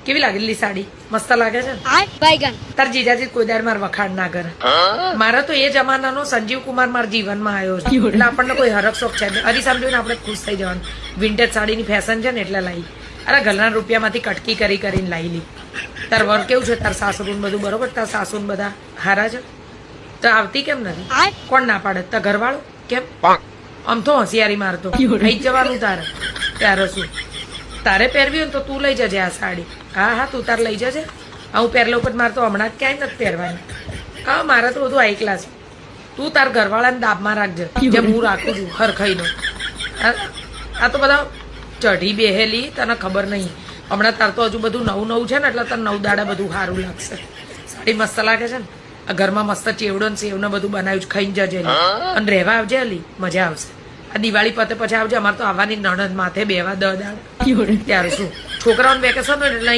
કેવી લાગેલી સાડી? મસ્ત લાગે છે ને? તાર જીજાજી કોઈ દાડ માર વખાણ ના કરે. મારે તો એ જમાનાનો સંજીવ કુમાર મારા જીવનમાં આવ્યો છે એટલે આપણને કોઈ હરક શોખ છે અરીસામ જોઈને આપણે ખુશ થઈ જવાનું. વિન્ટેજ સાડીની ફેશન છે ને એટલે લાવી. અરે ઘરના રૂપિયામાંથી કટકી કરીને લાવી લી. તાર વર કેવું છે? તાર સાસુનું બધું બરોબર? તાર સાસુન બધા હારા છે? તો આવતી કેમ નથી? કોણ ના પાડે? તાર ઘરવાળો કેમ? આમ તો હોશિયારી મારતો થઈ જવાનું તારે. ત્યારે શું તારે પહેરવી હોય તો તું લઈ જજે આ સાડી. હા હા તું તાર લઈ જજે. હું પહેરલો ઉપર મારે તો હમણાં જ ક્યાંય નથી પહેરવાની. હા મારે તો બધું હાઈ ક્લાસ. તું તાર ઘરવાળાને દાબમાં રાખજે જેમ હું રાખું છું હરખાઈનો. આ તો બધા ચઢી બેહેલી તને ખબર નહીં. હમણાં તાર તો હજુ બધું નવું છે ને એટલે તને 9 દાડા બધું સારું લાગશે. સાડી મસ્ત લાગે છે ને? આ ઘરમાં મસ્ત ચેવડો ને સેવ ને બધું બનાવ્યું છે. ખાઈને જજે અને રહેવા આવજે અલી, મજા આવશે. આ દિવાળી પતે પછી આવજે. અમારે તો આવવાની નણંદ માથે બેવા 10 દાડા. ત્યારે શું છોકરાઓને વેકેશન હોય એટલે